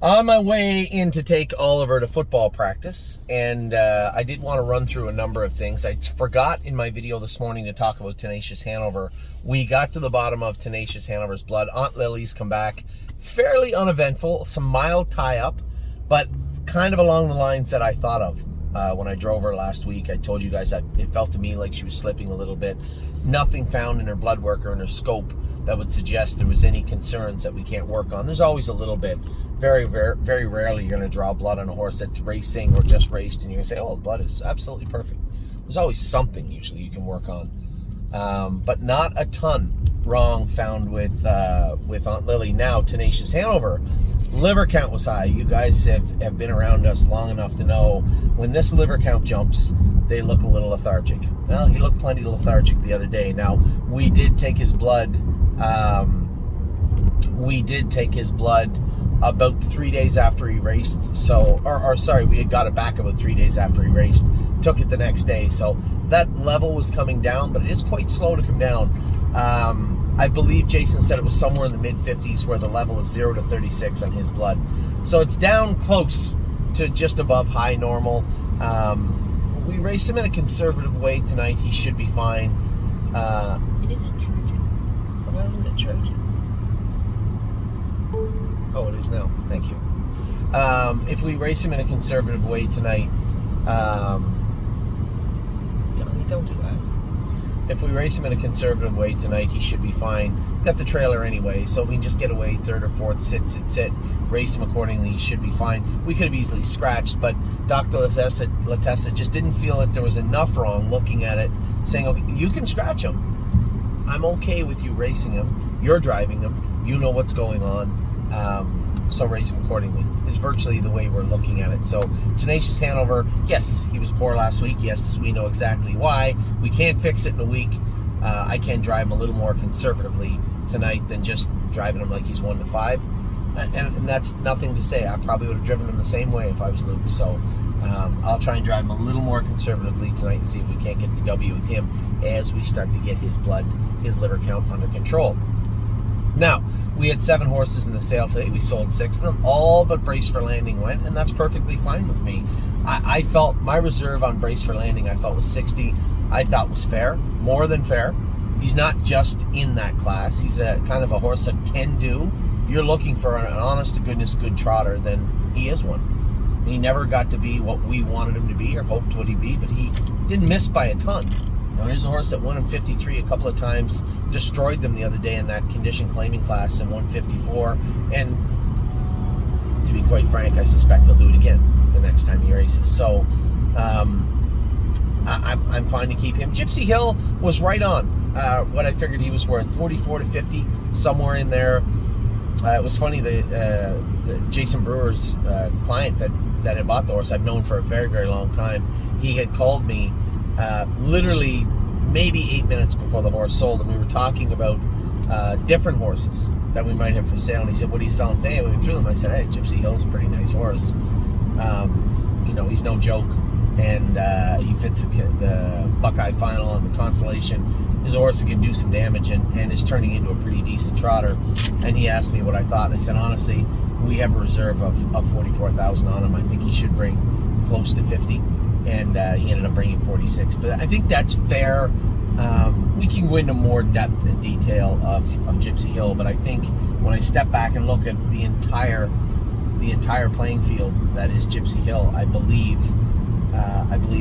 On my way in to take Oliver to football practice, and I did want to run through a number of things. I forgot in my video this morning to talk about Tenacious Hanover. We got to the bottom of Tenacious Hanover's blood. Aunt Lily's come back fairly uneventful, some mild tie-up, but kind of along the lines that I thought of when I drove her last week. I told you guys that it felt to me like she was slipping a little bit. Nothing found in her blood work or in her scope that would suggest there was any concerns that we can't work on. There's always a little bit. Very, very, very rarely you're going to draw blood on a horse that's racing or just raced, and you're going to say, oh, the blood is absolutely perfect. There's always something usually you can work on. But not a ton wrong found with Aunt Lily. Now, Tenacious Hanover, liver count was high. You guys have been around us long enough to know when this liver count jumps, they look a little lethargic. Well, he looked plenty lethargic the other day. Now, we did take his blood. About 3 days after he raced. We had got it back about 3 days after he raced. Took it the next day. So that level was coming down, but it is quite slow to come down. I believe Jason said it was somewhere in the mid-50s where the level is 0 to 36 on his blood. So it's down close to just above high normal. We raced him in a conservative way tonight. He should be fine. It isn't charging. Why isn't it charging? Oh, it is now. Thank you. If we race him in a conservative way tonight, don't do that. If we race him in a conservative way tonight, he should be fine. He's got the trailer anyway, so if we can just get away third or fourth, sit, race him accordingly, he should be fine. We could have easily scratched, but Dr. Latessa just didn't feel that there was enough wrong looking at it, saying, okay, you can scratch him. I'm okay with you racing him. You're driving him. You know what's going on. So race him accordingly is virtually the way we're looking at it. So Tenacious Hanover, yes, he was poor last week. Yes, we know exactly why. We can't fix it in a week. I can drive him a little more conservatively tonight than just driving him like he's 1 to 5. And that's nothing to say. I probably would have driven him the same way if I was Luke. So I'll try and drive him a little more conservatively tonight and see if we can't get the W with him as we start to get his liver count under control. Now, we had 7 horses in the sale today. We sold 6 of them. All but Brace for Landing went, and that's perfectly fine with me. I felt my reserve on Brace for Landing, I felt was 60. I thought was fair, more than fair. He's not just in that class. He's a kind of a horse that can do. If you're looking for an honest-to-goodness good trotter, then he is one. He never got to be what we wanted him to be or hoped would he be, but he didn't miss by a ton. Here's a horse that won in 53 a couple of times, destroyed them the other day in that condition claiming class in 154, and to be quite frank, I suspect he'll do it again the next time he races. So I'm fine to keep him. Gypsy Hill was right on what I figured he was worth, 44 to 50, somewhere in there. It was funny, the Jason Brewer's client that had bought the horse, I've known for a very, very long time. He had called me literally maybe 8 minutes before the horse sold, and we were talking about different horses that we might have for sale, and he said, what are you selling today? And we went through them. I said, hey, Gypsy Hill's a pretty nice horse. He's no joke, and he fits the Buckeye Final and the Constellation. He's a horse that can do some damage and is turning into a pretty decent trotter. And he asked me what I thought, and I said, honestly, we have a reserve of 44,000 on him. I think he should bring close to 50. And he ended up bringing 46. But I think that's fair. We can go into more depth and detail of Gypsy Hill, but I think when I step back and look at the entire playing field that is Gypsy Hill, I believe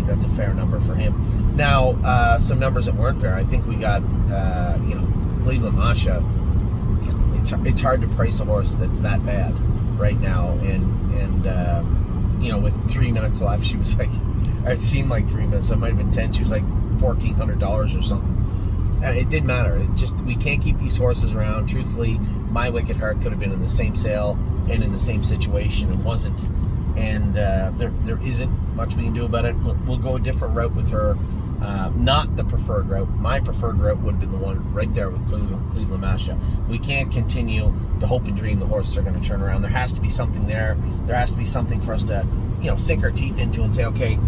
that's a fair number for him. Now, some numbers that weren't fair. I think we got Cleveland Masha. It's hard to price a horse that's that bad right now, and with 3 minutes left, she was like, it seemed like 3 minutes. It might have been 10. She was like $1,400 or something. And it didn't matter. It just, we can't keep these horses around. Truthfully, my Wicked Heart could have been in the same sale and in the same situation and wasn't. And there isn't much we can do about it. We'll go a different route with her. Not the preferred route. My preferred route would have been the one right there with Cleveland Masha. We can't continue to hope and dream the horses are going to turn around. There has to be something there. There has to be something for us to, sink our teeth into and say, okay,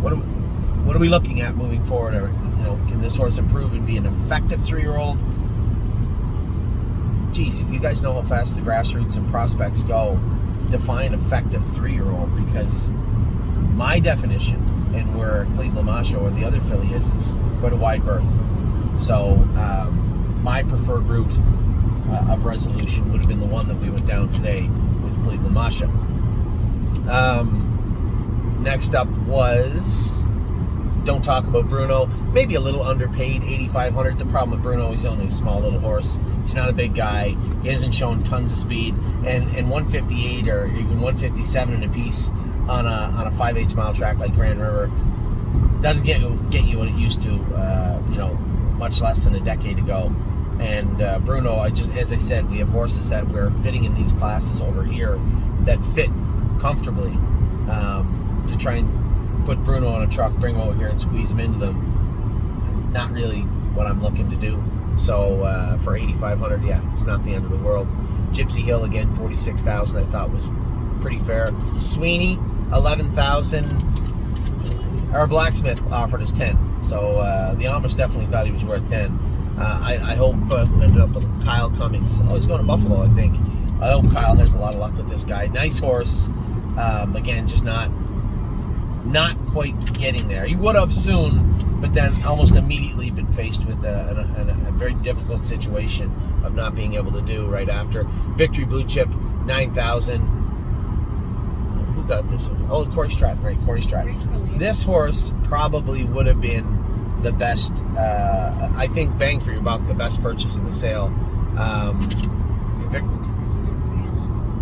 what are we looking at moving forward? Or, can this horse improve and be an effective 3-year-old? Geez, you guys know how fast the grassroots and prospects go. define effective 3-year-old, because my definition and where Cleveland Masha or the other filly is quite a wide berth. So my preferred route of resolution would have been the one that we went down today with Cleveland Masha. Next up was Don't Talk About Bruno. Maybe a little underpaid, $8,500. The problem with Bruno, he's only a small little horse. He's not a big guy. He hasn't shown tons of speed. And 158 or even 157 in a piece on a 5/8 mile track like Grand River doesn't get you what it used to, much less than a decade ago. And Bruno, as I said, we have horses that we're fitting in these classes over here that fit comfortably, to try and put Bruno on a truck, bring him over here and squeeze him into them. Not really what I'm looking to do. So for $8,500, yeah, it's not the end of the world. Gypsy Hill, again, $46,000, I thought was pretty fair. Sweeney, $11,000. Our blacksmith offered us 10. So the Amish definitely thought he was worth 10. I hope who ended up with Kyle Cummings. Oh, he's going to Buffalo, I think. I hope Kyle has a lot of luck with this guy. Nice horse. Again, just not quite getting there. He would have soon, but then almost immediately been faced with a very difficult situation of not being able to do right after. Victory Blue Chip, $9,000. Who got this one? Oh, Corey Stratton, right? Corey Stratton. This horse probably would have been the best, I think, bang for your buck, the best purchase in the sale.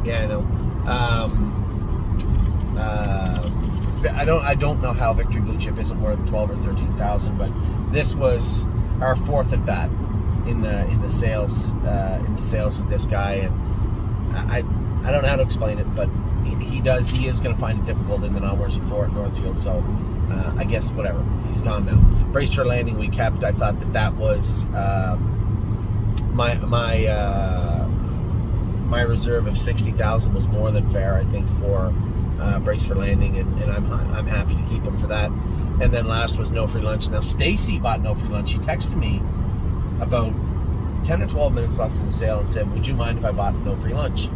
Yeah, I know. I don't know how Victory Blue Chip isn't worth $12,000 or $13,000, but this was our fourth at bat in the sales with this guy, and I don't know how to explain it, but he is going to find it difficult in the non-wars of 4 at Northfield. So I guess whatever, he's gone now. Brace for Landing we kept. I thought that was my reserve of $60,000 was more than fair, I think, for Brace for Landing, and I'm happy to keep him for that. And then last was No Free Lunch. Now Stacy bought No Free Lunch. She texted me about 10 or 12 minutes left in the sale and said, "Would you mind if I bought No Free Lunch?"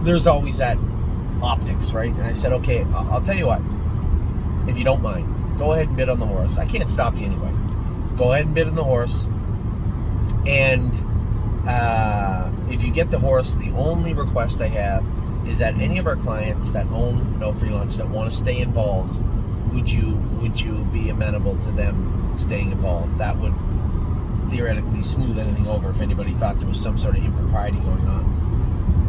There's always that optics, right? And I said, okay, I'll tell you what, if you don't mind, go ahead and bid on the horse. I can't stop you anyway. Go ahead and bid on the horse, and if you get the horse, the only request I have is that any of our clients that own No Free Lunch that want to stay involved, would you be amenable to them staying involved? That would theoretically smooth anything over if anybody thought there was some sort of impropriety going on.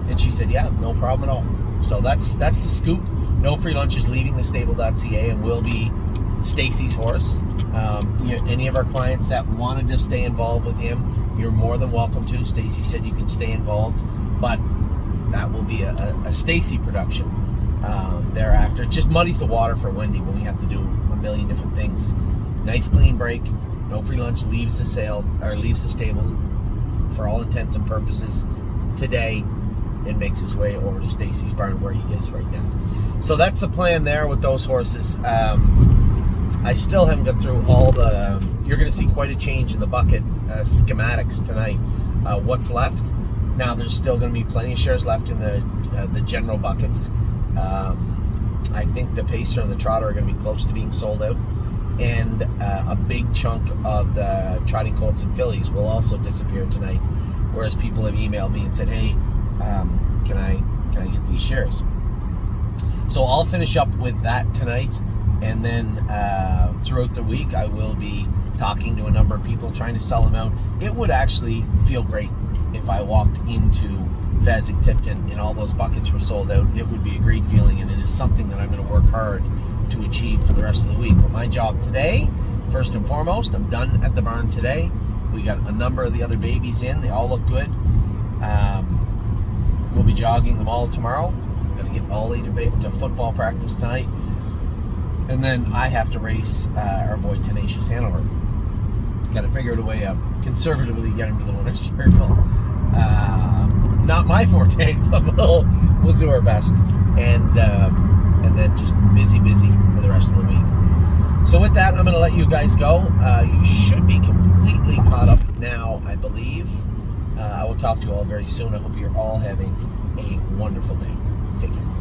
And she said, yeah, no problem at all. So that's the scoop. No Free Lunch is leaving the stable.ca and will be Stacy's horse. Any of our clients that wanted to stay involved with him, you're more than welcome to. Stacy said you can stay involved, but that will be a Stacy production thereafter. It just muddies the water for Wendy when we have to do a million different things. Nice clean break. No Free Lunch leaves the sale, or leaves the stable for all intents and purposes today, and makes his way over to Stacy's barn where he is right now. So that's the plan there with those horses. I still haven't got through all the... you're going to see quite a change in the bucket schematics tonight. What's left? Now there's still going to be plenty of shares left in the general buckets. I think the Pacer and the Trotter are going to be close to being sold out. And a big chunk of the Trotting Colts and Fillies will also disappear tonight. Whereas people have emailed me and said, hey, can I get these shares? So I'll finish up with that tonight, and then throughout the week I will be talking to a number of people trying to sell them out. It would actually feel great if I walked into Fezzik Tipton and all those buckets were sold out. It would be a great feeling, and it is something that I'm going to work hard to achieve for the rest of the week. But my job today, first and foremost, I'm done at the barn today. We got a number of the other babies in. They all look good. We'll be jogging them all tomorrow. Got to get Ollie to football practice tonight. And then I have to race our boy Tenacious Hanover. Got to figure out a way up, conservatively get him to the winner's circle. Not my forte, but we'll do our best. And then just busy for the rest of the week. So with that, I'm going to let you guys go. You should be completely caught up now, I believe. I will talk to you all very soon. I hope you're all having a wonderful day. Take care.